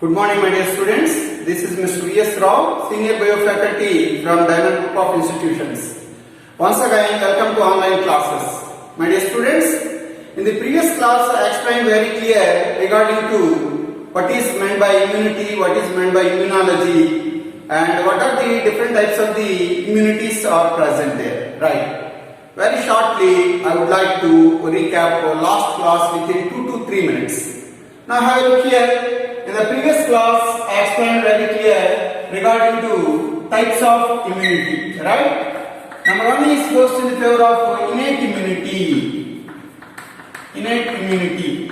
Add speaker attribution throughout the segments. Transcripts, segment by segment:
Speaker 1: Good morning, my dear students. This is Mr. V.S. Rao, Senior Biofaculty from Diamond Group of Institutions. Once again, welcome to online classes. My dear students, in the previous class I explained very clear regarding to what is meant by immunity, what is meant by immunology, and what are the different types of the immunities are present there. Right. Very shortly, I would like to recap our last class within 2 to 3 minutes. Now have a look here. In the previous class, I explained very clear regarding to types of immunity, right? Number one is goes in the favor of innate immunity. Innate immunity.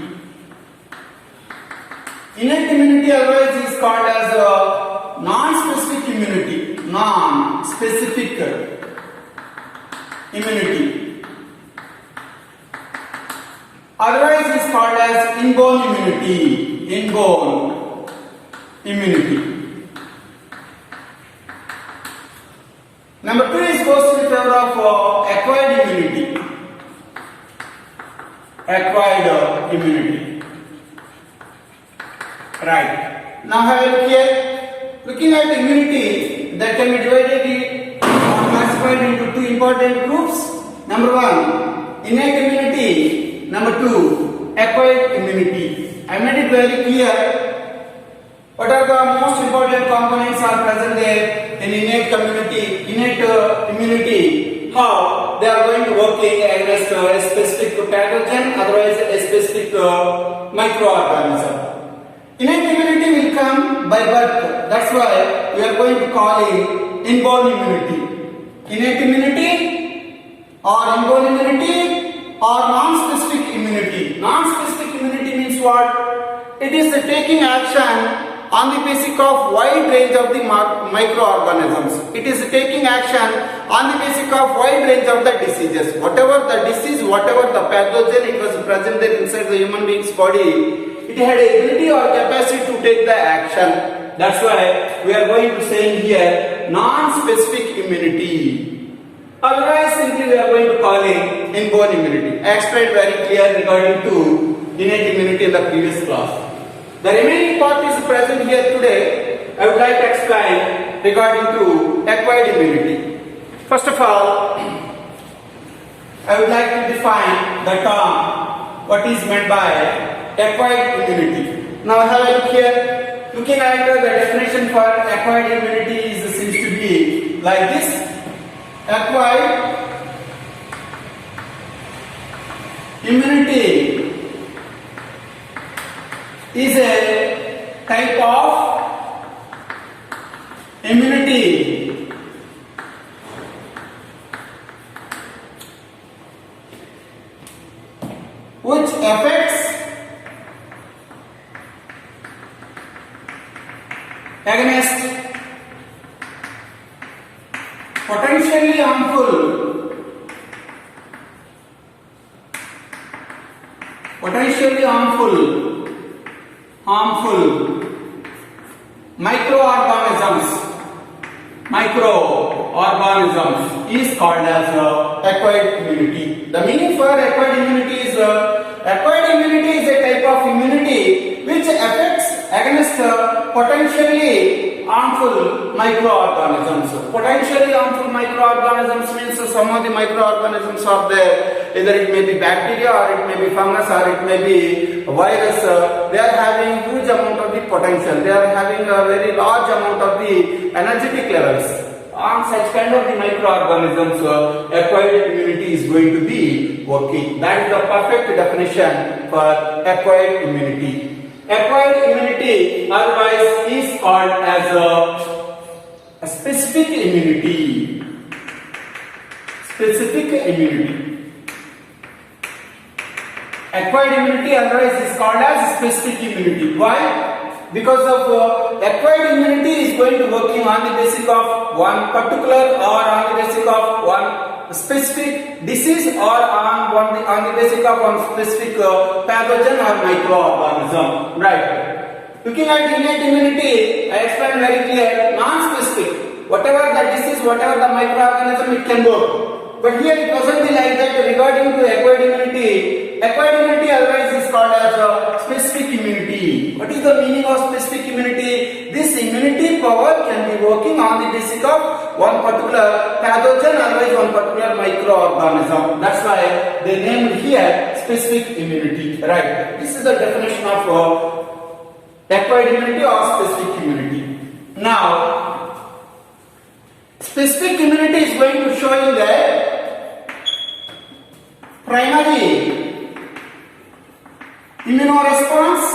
Speaker 1: Innate immunity otherwise is called as non-specific immunity. Non-specific immunity. Otherwise is called as inborn immunity. Inborn immunity. Number two is goes in favor of acquired immunity. Acquired immunity. Right. Now have a look here. Looking at immunity, that can be divided or classified into two important groups. Number one, innate immunity. Number two, acquired immunity. I made it very clear what are the most important components are present there in innate immunity, how they are going to working against a specific pathogen, otherwise a specific microorganism. Innate immunity will come by birth. That's why we are going to call it inborn immunity. Innate immunity or inborn immunity or non-specific immunity. Non-specific immunity means what? It is taking action on the basis of wide range of the microorganisms. It is taking action on the basis of wide range of the diseases. Whatever the disease, whatever the pathogen, it was present there inside the human being's body. It had ability or capacity to take the action. That's why we are going to say in here non-specific immunity. Otherwise, simply we are going to call it inborn immunity. I explained very clear regarding to innate immunity in the previous class. The remaining part is present here today. I would like to explain regarding to acquired immunity. First of all, I would like to define the term what is meant by acquired immunity. Now have a look here. Looking at the definition for acquired immunity seems to be like this. Acquired immunity is a type of immunity which affects against potentially harmful microorganisms is called as acquired immunity. The meaning for acquired immunity is a type of immunity which affects against potentially harmful microorganisms. Potentially harmful microorganisms means some of the microorganisms are there. Either it may be bacteria or it may be fungus or it may be virus. They are having huge amount of the potential. They are having a very large amount of the energetic levels. On such kind of the microorganisms, acquired immunity is going to be working. That is the perfect definition for acquired immunity. Acquired immunity otherwise is called as a specific immunity. Specific immunity. Acquired immunity otherwise is called as specific immunity. Why? Because of acquired immunity is going to working on the basis of one particular or on the basis of one specific disease or on the basis of one specific pathogen or microorganism. Right. Looking at innate immunity, I explained very clear, non-specific. Whatever the disease, whatever the microorganism, it can work. But here it wasn't like that regarding to acquired immunity. Acquired immunity otherwise is called as specific immunity. What is the meaning of specific immunity? one particular pathogen, otherwise one particular microorganism. That's why they named here specific immunity, right? This is the definition of acquired immunity or specific immunity. Now, specific immunity is going to show you that primary immunoresponse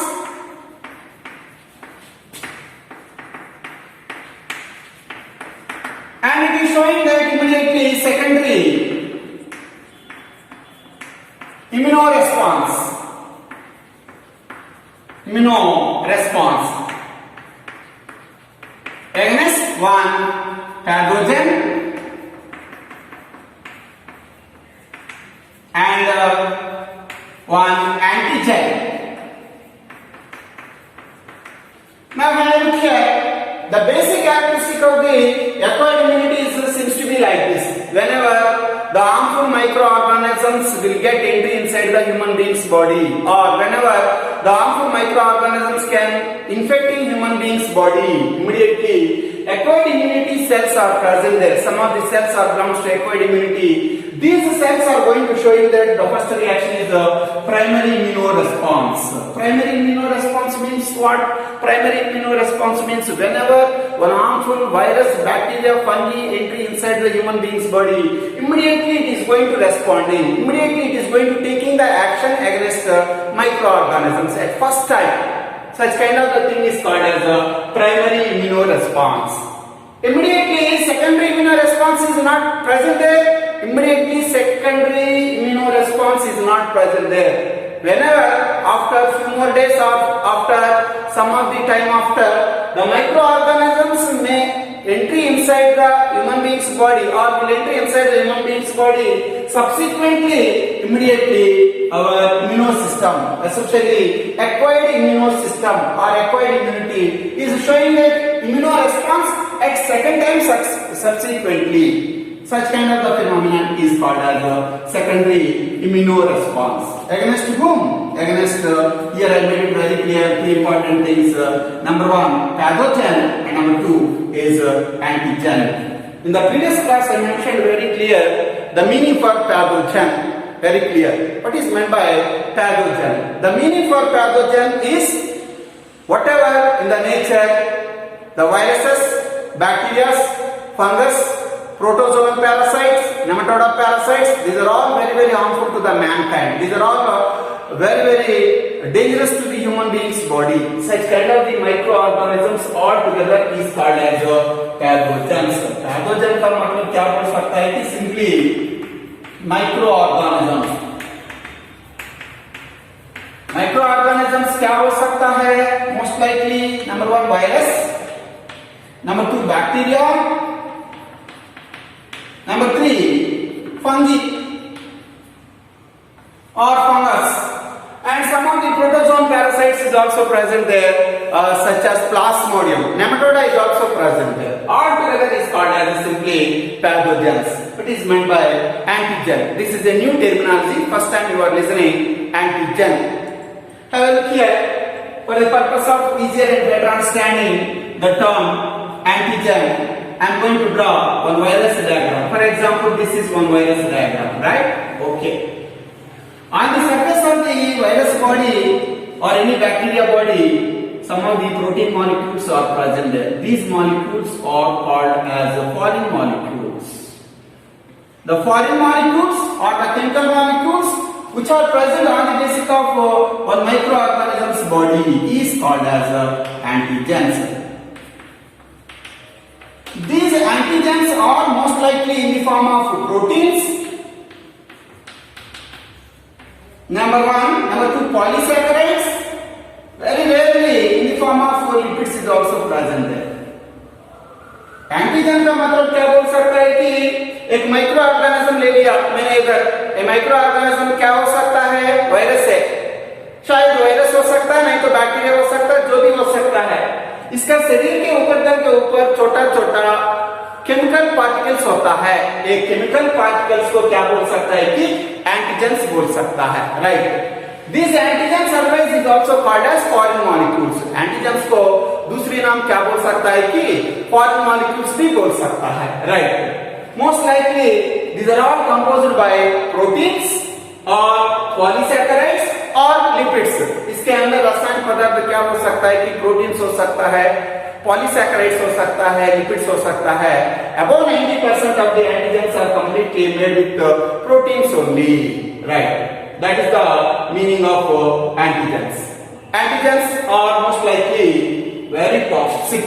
Speaker 1: and it is showing that immediately secondary immunoresponse against one pathogen and one antigen. Now when I look here, the basic characteristic of the acquired immunity seems to be like this. Whenever the harmful microorganisms will get entry inside the human being's body, or whenever the harmful microorganisms can infect in human being's body, immediately acquired immunity cells are present there. Some of the cells are belongs to acquired immunity. These cells are going to show you that the first reaction is the primary immunoresponse. Primary immunoresponse means what? Primary immunoresponse means whenever one harmful virus, bacteria, fungi entry inside the human being's body, immediately it is going to responding. Immediately it is going to taking the action against microorganisms at first time. Such kind of the thing is called as a primary immunoresponse. Immediately secondary immunoresponse is not present there. Immediately secondary immunoresponse is not present there. Whenever after few more days or after some of the time after, the microorganisms may entry inside the human being's body or will entry inside the human being's body. Subsequently, immediately our immune system, especially acquired immune system or acquired immunity, is showing that immunoresponse at second time subsequently. Such kind of the phenomenon is called as a secondary immunoresponse. Against whom? Against, here I made it very clear, three important things. Number one, pathogen, and number two is antigen. In the previous class I mentioned very clear the meaning for pathogen. Very clear. What is meant by pathogen? The meaning for pathogen is whatever in the nature, the viruses, bacteria, fungus, protozoan parasites, nematode parasites, these are all very harmful to the mankind. These are all very dangerous to the human being's body. Such kind of the microorganisms all together is called as pathogens. Pathogen का मतलब क्या बोल सकता है कि simply microorganisms. Microorganisms क्या हो सकता है? Most likely number one virus, number two bacteria, number three, fungi or fungus, and some of the protozoan parasites is also present there, such as Plasmodium. Nematode is also present there. All together is called as simply pathogens. What is meant by antigen? This is a new terminology. First time you are listening, antigen. Have a look here. For the purpose of easier and better understanding the term antigen, I am going to draw one virus diagram. For example, this is one virus diagram, right? Okay. On the surface of the virus body or any bacteria body, some of the protein molecules are present there. These molecules are called as foreign molecules. The foreign molecules or the chemical molecules which are present on the basis of one microorganism's body is called as antigens. These antigens are most likely in the form of proteins. Number one, number two, polysaccharides. Very rarely in the form of lipids is also present there. Antigen का मतलब क्या बोल सकता है कि एक micro organism ले लिया मैंने इधर, एक माइक्रो ऑर्गेनिज्म क्या हो सकता है? वायरस है, शायद वायरस हो सकता है, नहीं तो बैक्टीरिया हो सकता है, जो भी हो सकता है। इसका शरीर के ऊपर छोटा छोटा केमिकल पार्टिकल्स होता है। एक केमिकल पार्टिकल्स को क्या बोल सकता है कि एंटीजेंस बोल सकता है, right? These antigens otherwise is also called as foreign molecules. Antigens को दूसरी नाम क्या बोल सकता है कि फॉरेन मॉलिक्यूल्स भी बोल सकता है, right. Most likely these are all composed by proteins और पॉलीसैकेराइड्स और लिपिड्स। इसके अंदर रासायनिक पदार्थ क्या हो सकता है कि प्रोटीन्स हो सकता है, पॉलीसैकेराइड्स हो सकता है, लिपिड्स हो सकता है। Above 90% of the antigens are completely made with proteins only, right? That is the meaning of antigens. Antigens are most likely very toxic.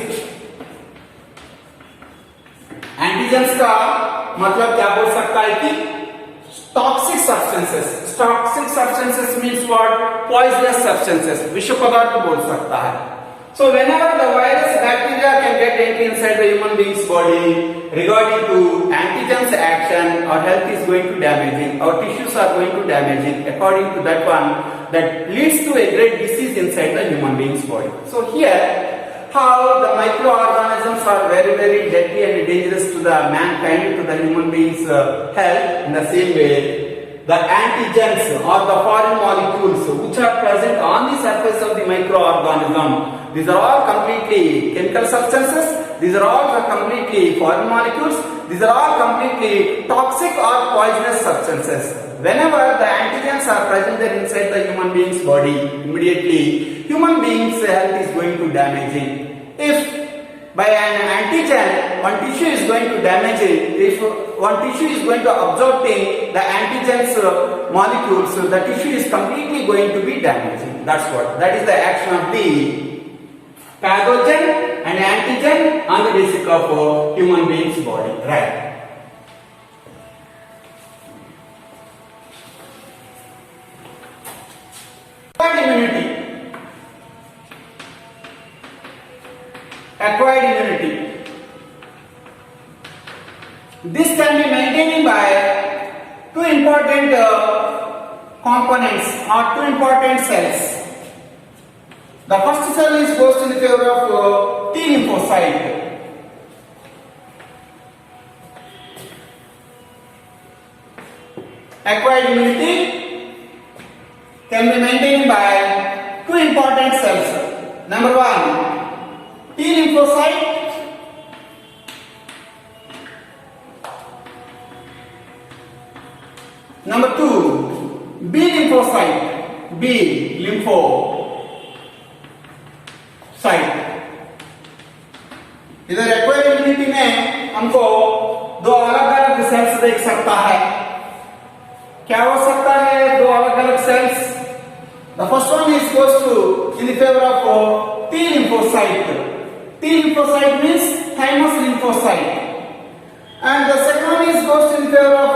Speaker 1: Antigens का मतलब क्या बोल सकता है कि toxic substances. Toxic substances means what? Poisonous substances. विष पदार्थ बोल सकता है। So whenever the virus, bacteria can get entry inside the human being's body, regarding to antigens action, our health is going to damaging, our tissues are going to damaging. According to that one, that leads to a great disease inside the human being's body. So here, how the microorganisms are very deadly and dangerous to the mankind, to the human being's health. In the same way, the antigens or the foreign molecules which are present on the surface of the microorganism, these are all completely chemical substances, these are all completely foreign molecules, these are all completely toxic or poisonous substances. Whenever the antigens are present there inside the human being's body, immediately human being's health is going to damaging. If by an antigen one tissue is going to damage it, if one tissue is going to absorbing the antigens molecules, the tissue is completely going to be damaging. That's what. That is the action of the pathogen and antigen on the basic of human being's body, right? Acquired immunity. Acquired immunity. This can be maintained by two important components or two important cells. The first cell is goes in favor of T-lymphocyte. Acquired immunity can be maintained by two important cells. Number one, T-lymphocyte. Number two, B-lymphocyte. B-lymphocyte. इधर acquired immunity में हमको दो अलग अलग sales देख सकता है। क्या हो सकता है दो अलग अलग sales? The first one is goes to in the favor of T lymphocyte. T lymphocyte means thymus lymphocyte, and the second one is goes in favor of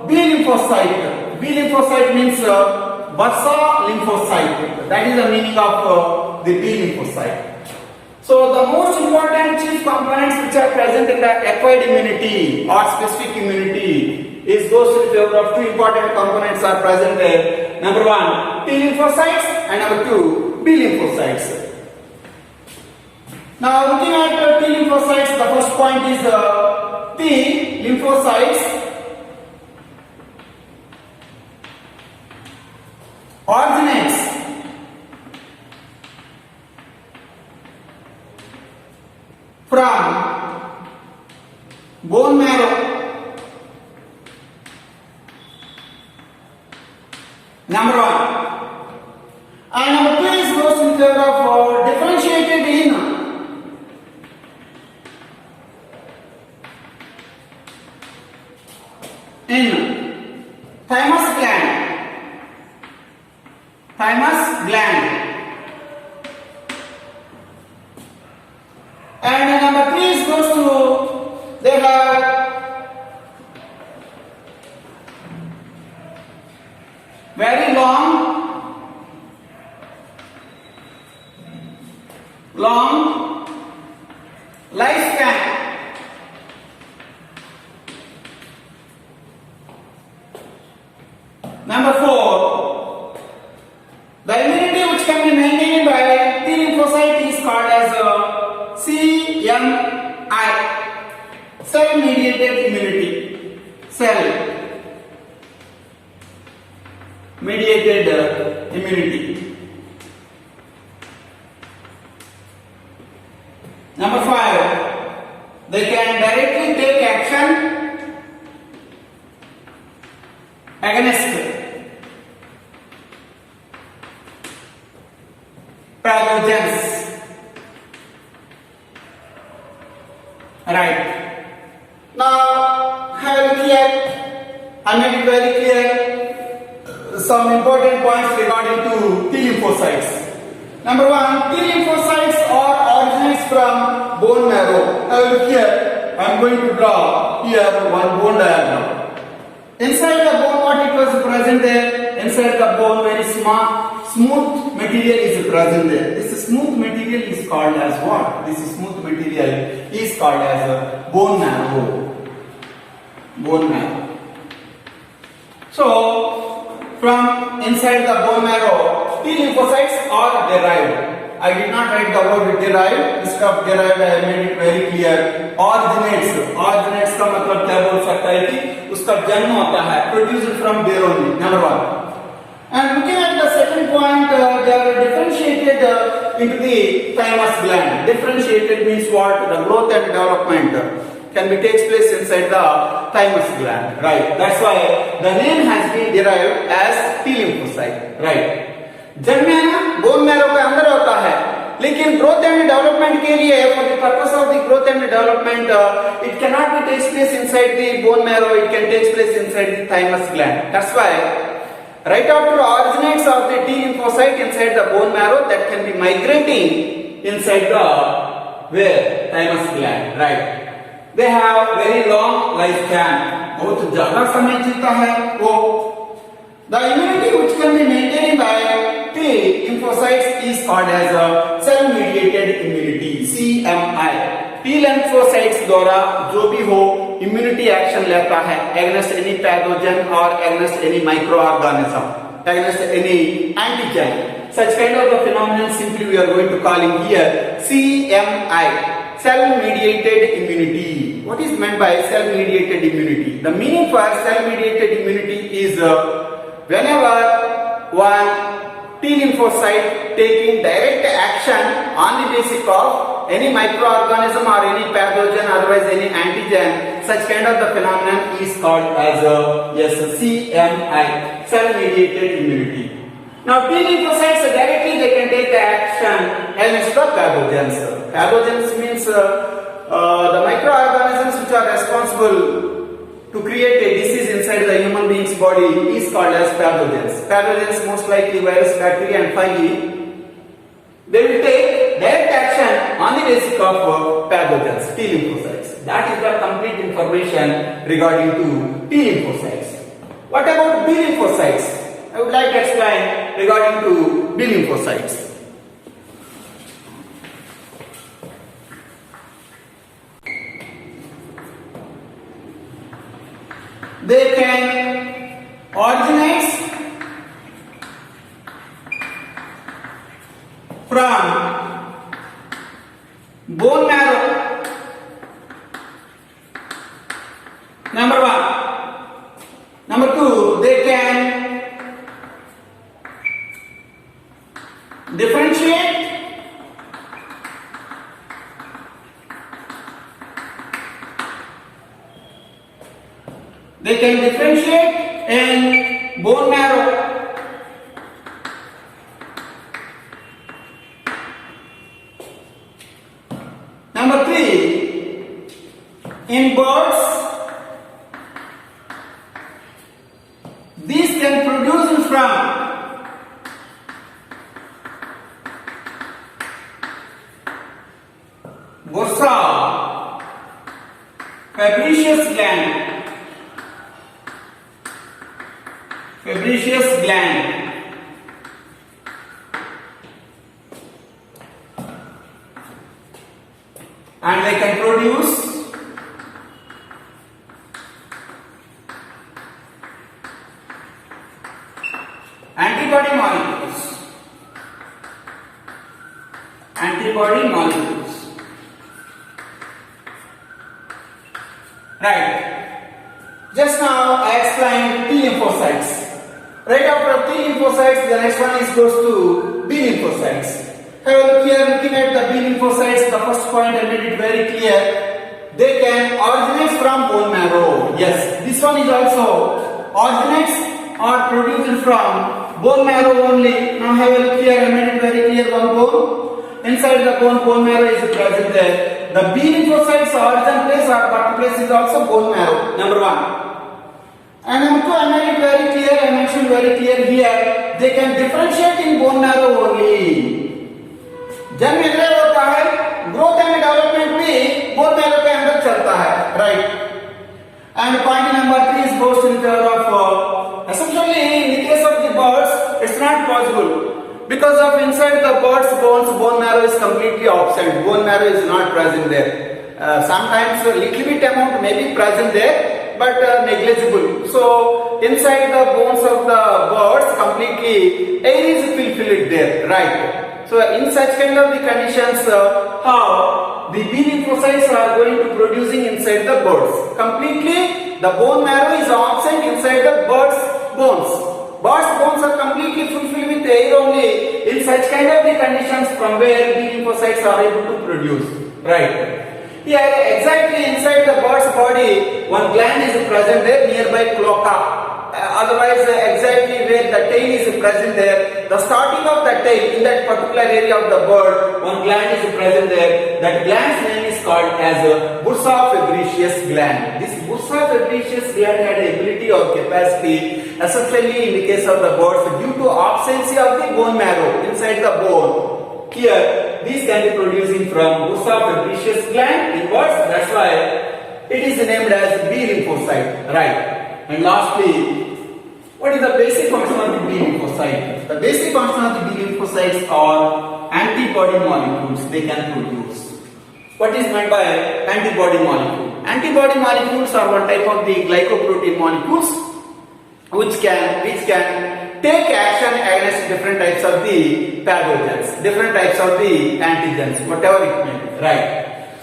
Speaker 1: B lymphocyte. B lymphocyte means Bursa lymphocyte. That is the meaning of the B lymphocyte. So the most important chief components which are present in the acquired immunity or specific immunity is goes in favor of two important components are present there. Number one, T lymphocytes, and number two, B lymphocytes. Now looking at T lymphocytes, the first point is T lymphocytes originates from bone marrow. Number one. And number two is goes in favor of differentiated in thymus gland. Thymus gland. And number three is goes to they have very long lifespan. Number four, the immunity which can be maintained by T lymphocyte is called as CMI, cell-mediated immunity. Cell-mediated immunity. against pathogens. Right. Now, have a look here. I made it very clear some important points regarding to T-lymphocytes. Number one, T-lymphocytes are originates from bone marrow. Have a look here. I am going to draw here one bone diagram. Inside the bone, what it was present there? Inside the bone, very smooth material is present there. This smooth material is called as what? This smooth material is called as a bone marrow. Bone marrow. So, from inside the bone marrow, T-lymphocytes are derived. I did not write the word derived. Instead of derived, I made it very clear. Originates. Originates का मतलब क्या बोल सकता है कि उसका जन्म होता है. Produced from there only. Number one. And looking at the second point, they are differentiated into the thymus gland. Differentiated means what? The growth and development can be takes place inside the thymus gland. Right. That's why the name has been derived as T-lymphocyte. Right. जन्म है ना bone marrow के अंदर होता है, लेकिन growth and development के लिए for the purpose of the growth and development it can not be takes place inside the bone marrow, it can takes place inside the thymus gland. That's why right after originates of the T lymphocyte inside the bone marrow that can be migrating inside the where thymus gland. Right. They have very long lifespan. बहुत ज्यादा समय जीता है वो. The immunity which can be maintained by T lymphocytes is called as a cell-mediated immunity (CMI). T lymphocytes द्वारा जो भी हो immunity action लेता है against any pathogen or against any microorganism, against any antigen. Such kind of a phenomenon simply we are going to calling here CMI, cell-mediated immunity. What is meant by cell-mediated immunity? The meaning for cell-mediated immunity is whenever one T lymphocyte taking direct action on the basis of any microorganism or any pathogen, otherwise any antigen, such kind of the phenomenon is called as CMI, cell-mediated immunity. Now T lymphocytes directly they can take the action against the pathogens. Pathogens means the microorganisms which are responsible to create a disease inside the human being's body is called as pathogens. Pathogens most likely virus, bacteria and fungi. They will take direct action on the basis of pathogens, T lymphocytes. That is the complete information regarding to T lymphocytes. What about B lymphocytes? I would like to explain regarding to B lymphocytes. They can originate from bone marrow. Number one. Number two, they can differentiate in bone marrow. Number three, in birds, these can produce from bursa, fabricaceous gland. Fabricaceous gland. And they can produce antibody molecules. Antibody molecules. Right. Just now I explained T lymphocytes. Right after T lymphocytes, the next one is goes to B lymphocytes. Have a look here, looking at the B lymphocytes, the first point I made it very clear. They can originate from bone marrow. Yes, this one is also originates are produced from bone marrow only. Now have a look here, I made it very clear, one bone. Inside the bone marrow is present there. The B lymphocytes origin place or birthplace is also bone marrow, number 1. And number 2, I made it very clear, I mentioned very clear here, they can differentiate in bone marrow only. जन्म इधर होता है, growth and development भी bone marrow के अंदर चलता है, right. And point number 3 is goes in favor of essentially in the case of the birds it's not possible because of inside the bird's bones bone marrow is completely absent, bone marrow is not present there. Sometimes a little bit amount may be present there but negligible. So inside the bones of the birds completely air is fulfilled there, right. So in such kind of the conditions, how the B lymphocytes are going to producing inside the birds. Completely the bone marrow is absent inside the bird's bones. Bird's bones are completely fulfilled with air only. In such kind of the conditions from where B lymphocytes are able to produce. Right. Here exactly inside the bird's body one gland is present there nearby cloaca. Otherwise exactly where the tail is present there, the starting of the tail in that particular area of the bird, one gland is present there. That gland's name is called as a bursa fabricius gland. This bursa fabricius gland had ability or capacity, especially in the case of the birds, due to absence of the bone marrow inside the bone. Here, these can be producing from bursa fabricius gland in birds. That's why it is named as B lymphocyte, right? And lastly, what is the basic function of the B lymphocyte? The basic function of the B lymphocytes are antibody molecules they can produce. What is meant by antibody molecule? Antibody molecules are one type of the glycoprotein molecules which can take action against different types of the pathogens, different types of the antigens, whatever it may be, right?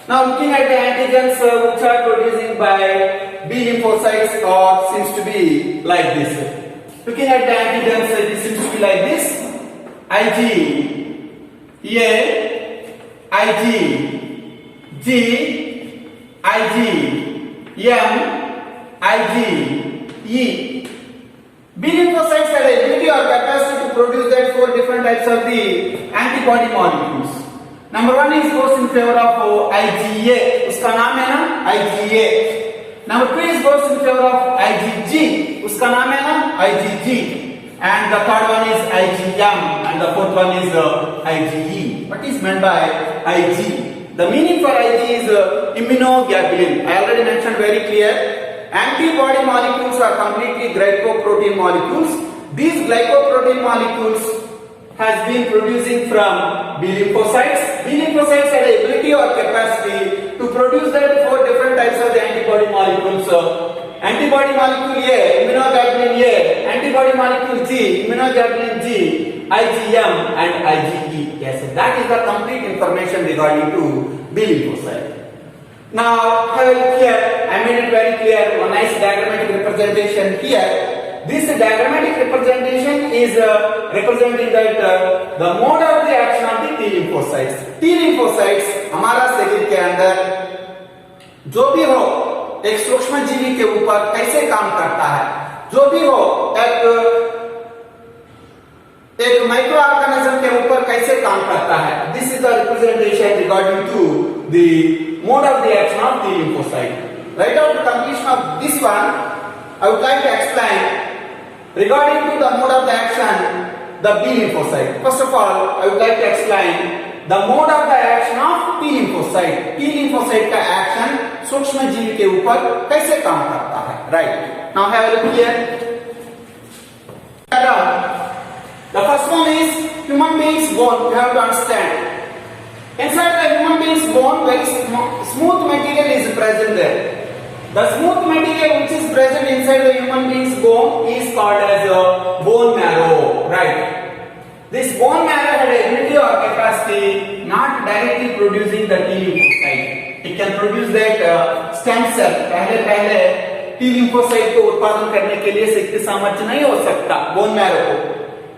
Speaker 1: Now looking at the antigens which are producing by B lymphocytes seems to be like this. Looking at the antigens, it seems to be like this: Ig, A, Ig, G, Ig, M, Ig, E. B lymphocytes have the ability or capacity to produce that 4 different types of the antibody molecules. Number 1 is goes in favor of IgA. उसका नाम है ना IgA. Number 2 is goes in favor of IgG. उसका नाम है ना IgG. And the third one is IgM. And the fourth one is IgE. What is meant by Ig? The meaning for Ig is immunoglobulin. I already mentioned very clear. Antibody molecules are completely glycoprotein molecules. These glycoprotein molecules has been producing from B lymphocytes. B lymphocytes have the ability or capacity to produce that 4 different types of the antibody molecules. Antibody molecule A, immunoglobulin A, antibody molecule G, immunoglobulin G, IgM and IgE. Yes, that is the complete information regarding to B lymphocyte. Now, have a look here. I made it very clear. One nice diagrammatic representation here. This diagrammatic representation is representing that the mode of the action of the T lymphocytes. T lymphocytes हमारा शरीर के अंदर जो भी हो एक सूक्ष्म जीवी के ऊपर कैसे काम करता है, जो भी हो एक माइक्रो ऑर्गेनिज्म के ऊपर कैसे काम करता है. This is the representation regarding to the mode of the action of T lymphocyte. Right after completion of this one, I would like to explain regarding to the mode of the action, the B lymphocyte. First of all, I would like to explain the mode of the action of T lymphocyte. T lymphocyte का action सूक्ष्म जीव के ऊपर कैसे काम करता है, right? Now have a look here. The first one is human being's bone. You have to understand. Inside the human being's bone, very smooth material is present there. The smooth material which is present inside the human being's bone is called as a bone marrow, right? This bone marrow had ability or capacity not directly producing the T lymphocyte. It can produce that stem cell. पहले T lymphocyte को उत्पादन करने के लिए शक्ति सामर्थ्य नहीं हो सकता. Bone marrow को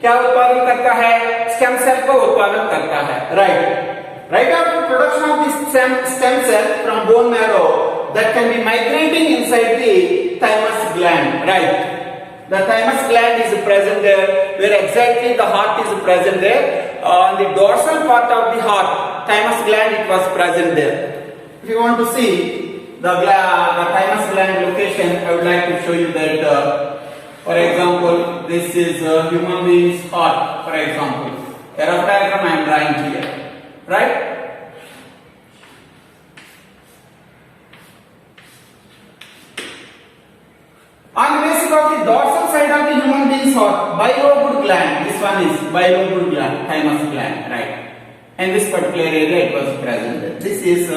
Speaker 1: क्या उत्पादन करता है? Stem cell को उत्पादन करता है, right? Right after production of this stem cell from bone marrow, that can be migrating inside the thymus gland, right? The thymus gland is present there, where exactly the heart is present there. On the dorsal part of the heart, thymus gland it was present there. If you want to see the thymus gland location, I would like to show you that. For example, this is a human being's heart. For example, a rough diagram I am drawing here, right? On the basis of the dorsal side of the human being's heart, bilobed gland. This one is bilobed gland, thymus gland, right? In this particular area, it was present. This is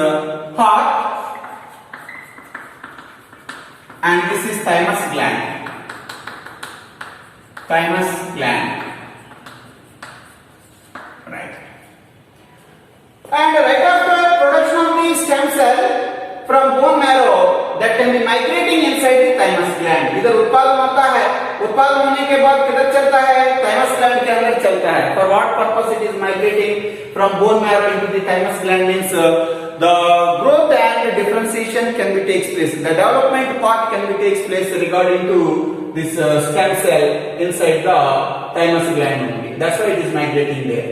Speaker 1: heart, and this is thymus gland. Thymus gland, right? And right after production of the stem cell from bone marrow, that can be migrating inside the thymus gland. इधर उत्पादन होता है, उत्पादन होने के बाद किधर चलता है? thymus gland के अंदर चलता है. For what purpose it is migrating from bone marrow into the thymus gland means the growth and differentiation can be takes place. The development part can be takes place regarding to this stem cell inside the thymus gland only. That's why it is migrating there.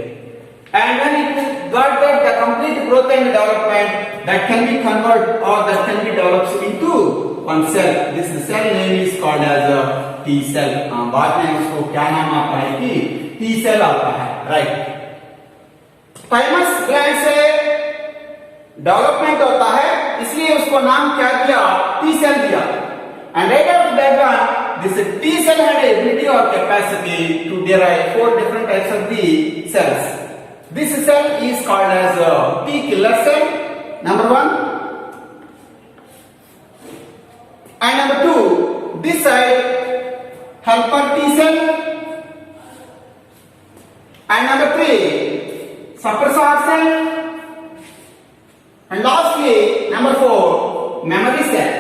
Speaker 1: And when it got that the complete growth and development, that can be converted or that can be developed into one cell. This cell name is called as a T cell. बाद में उसको क्या नाम आता है कि T cell आता है, right? Thymus gland से डेवलपमेंट होता है, इसलिए उसको नाम क्या दिया? T cell दिया. And right after that one, this T cell had ability or capacity to derive 4 different types of the cells. This cell is called as a T killer cell, number 1. And number 2, this side, helper T cell. And number 3, suppressor cell. And lastly, number 4, memory cell.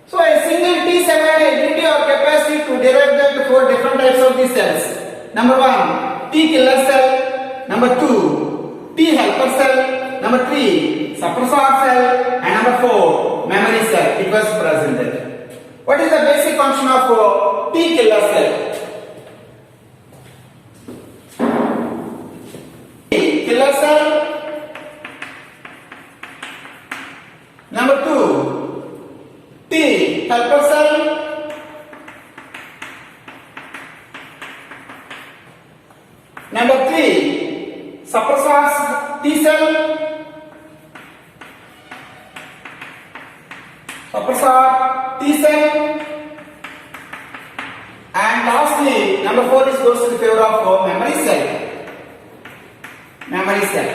Speaker 1: So a single T cell had ability or capacity to derive the 4 different types of these cells. Number 1, T killer cell. Number 2, T helper cell. Number 3, suppressor cell. And number 4, memory cell. It was presented. What is the basic function of T killer cell? T killer cell. Number 2, T helper cell. Number 3, suppressor T cell. Suppressor T cell. And lastly, number 4 is goes in favor of memory cell. Memory cell.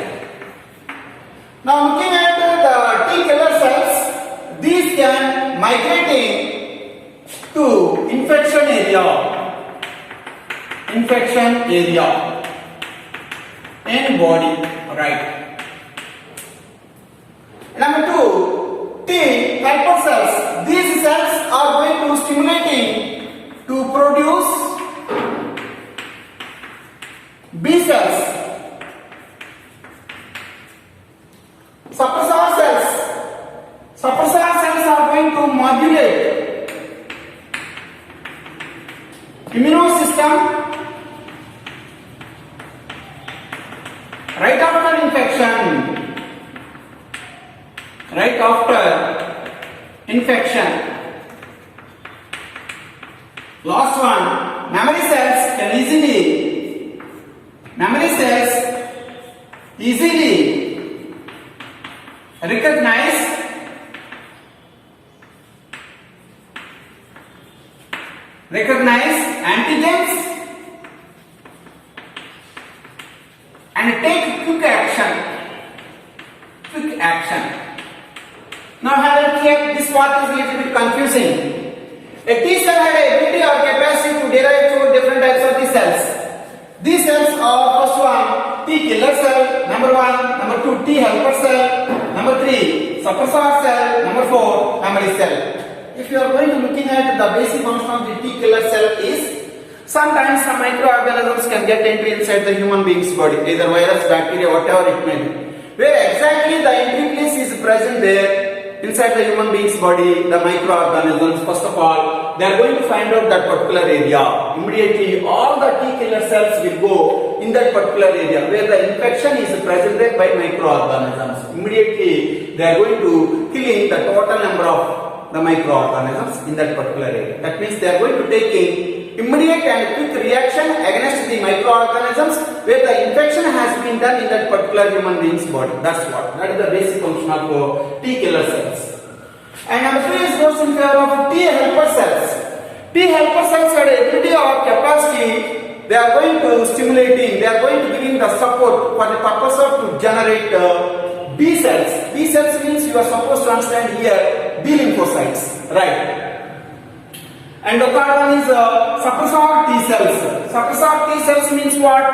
Speaker 1: Now looking at the T killer cells, these can migrating to infection area. Infection area in body, right? Number 2, T helper cells. These cells are going to stimulating to produce B cells. Suppressor cells. Suppressor cells are going to modulate immune system. Right after infection, right after infection. Last one, memory cells can easily recognize antigens and take quick action. Now have a check, this part is a little bit confusing. A T cell had a ability or capacity to derive 4 different types of T cells. These cells are first one T killer cell, number 1, number 2 T helper cell, number 3 suppressor cell, number 4 memory cell. If you are going to looking at the basic function of the T killer cell is sometimes some microorganisms can get entry inside the human being's body, either virus, bacteria, whatever it may be. Where exactly the entry place is present there inside the human being's body, the microorganisms, first of all, they are going to find out that particular area. Immediately all the T killer cells will go in that particular area where the infection is presented by microorganisms. Immediately they are going to killing the total number of the microorganisms in that particular area. That means they are going to taking immediate and quick reaction against the microorganisms where the infection has been done in that particular human being's body. That's what. That is the basic function of T killer cells. And number 3 is goes in favor of T helper cells. T helper cells have ability or capacity. They are going to stimulating. They are going to giving the support for the purpose of to generate B cells. B cells means you are supposed to understand here B lymphocytes, right? And the third one is suppressor T cells. Suppressor T cells means what?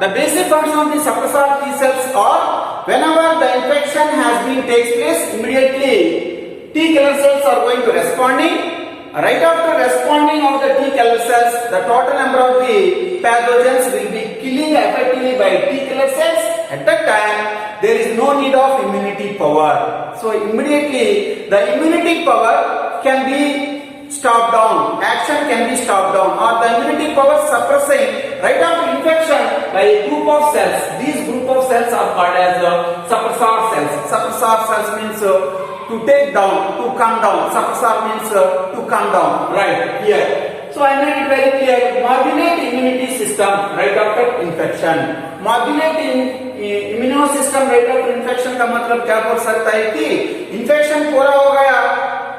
Speaker 1: The basic function of the suppressor T cells are whenever the infection has been takes place, immediately T killer cells are going to responding. Right after responding of the T killer cells, the total number of the pathogens will be killing effectively by T killer cells. At that time, there is no need of immunity power. So immediately the immunity power can be stopped down. Action can be stopped down, or the immunity power suppressing right after infection by a group of cells. These group of cells are called as suppressor cells. Suppressor cells means to take down, to come down. Suppressor means to come down, right here. So I made it very clear. Modulate immunity system right after infection. Modulate immune system right after infection का मतलब क्या बोल सकता है कि infection पूरा हो गया,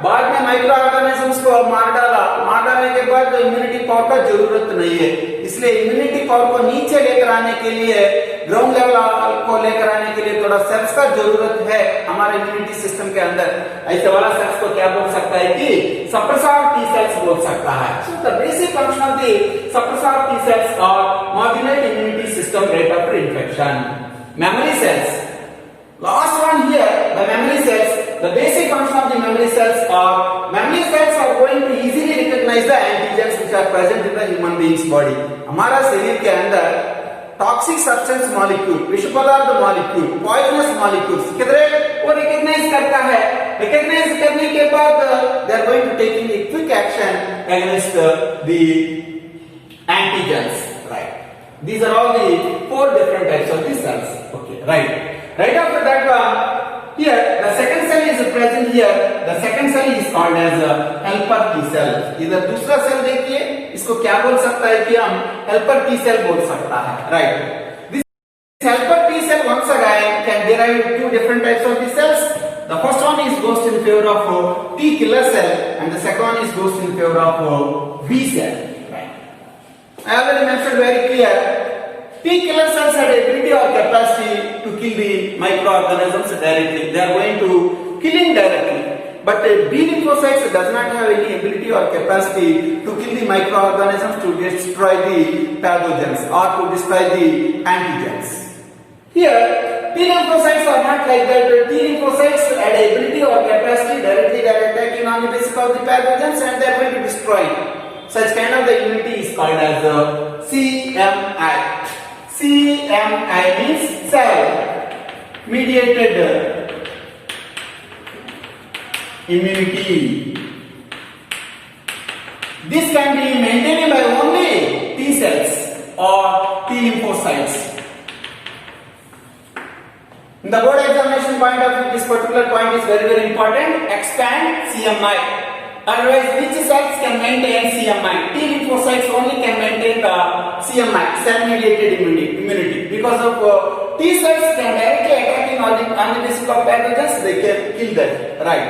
Speaker 1: बाद में माइक्रो ऑर्गेनिजम्स को मार डालने के बाद इम्यूनिटी पावर का जरूरत नहीं है. इसलिए इम्यूनिटी पावर को नीचे लेकर आने के लिए, ग्राउंड लेवल को लेकर आने के लिए थोड़ा सेल्स का जरूरत है हमारे इम्यूनिटी सिस्टम के अंदर. ऐसे वाला सेल्स को क्या बोल सकता है कि सप्रेसर टी सेल्स बोल सकता है. So the basic function of the suppressor T cells are modulate immunity system right after infection. Memory cells. Last one here, the memory cells. The basic function of the memory cells are going to easily recognize the antigens which are present in the human being's body. हमारा शरीर के अंदर toxic substance molecule, विष पदार्थ molecule, poisonous molecules कितने वो recognise करता है. रिकॉग्नाइज करने के बाद they are going to taking a quick action against the antigens. Right. These are all the 4 different types of these cells. Okay, right. Right after that one, here the second cell is present here. The second cell is called as helper T cell. इधर दूसरा cell देखिए, इसको क्या बोल सकता है कि हम helper T cell बोल सकता है. Right. This helper T cell once again can derive 2 different types of T cells. The first one is goes in favor of T killer cell, and the second one is goes in favor of B cell. I already mentioned very clear, T killer cells have the ability or capacity to kill the microorganisms directly. They are going to killing directly. But B lymphocytes does not have any ability or capacity to kill the microorganisms, to destroy the pathogens or to destroy the antigens. Here, T lymphocytes are not like that. T lymphocytes have the ability or capacity directly they are attacking on the basis of the pathogens and they are going to destroy. Such kind of the immunity is called as CMI. CMI means cell-mediated immunity. This can be maintained by only T cells or T lymphocytes. In the board examination point of view, this particular point is very, very important. Expand CMI. Otherwise, which cells can maintain CMI? T lymphocytes only can maintain the CMI, cell-mediated immunity. Because of T cells can directly attacking on the basis of pathogens, they can kill them, right?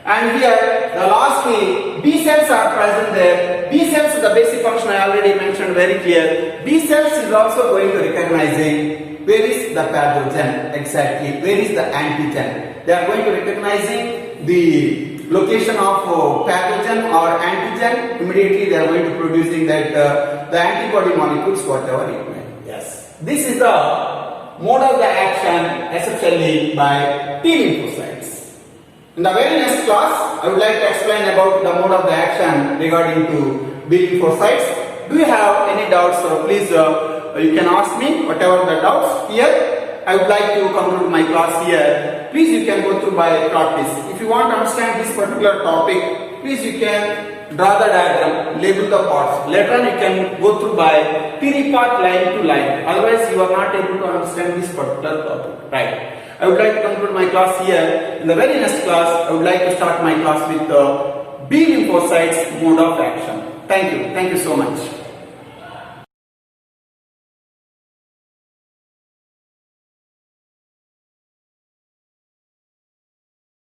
Speaker 1: And here, the lastly, B cells are present there. B cells, the basic function I already mentioned very clear. B cells is also going to recognizing where is the pathogen exactly, where is the antigen. They are going to recognizing the location of pathogen or antigen. Immediately they are going to producing that the antibody molecules whatever it may. Yes, this is the mode of the action essentially by T lymphocytes. In the very next class, I would like to explain about the mode of the action regarding to B lymphocytes. Do you have any doubts? Please you can ask me whatever the doubts here. I would like to conclude my class here. Please you can go through by practice. If you want to understand this particular topic, please you can draw the diagram, label the parts. Later on you can go through by theory part line to line. Otherwise you are not able to understand this particular topic. Right. I would like to conclude my class here. In the very next class, I would like to start my class with the B lymphocytes mode of action. Thank you. Thank you so much.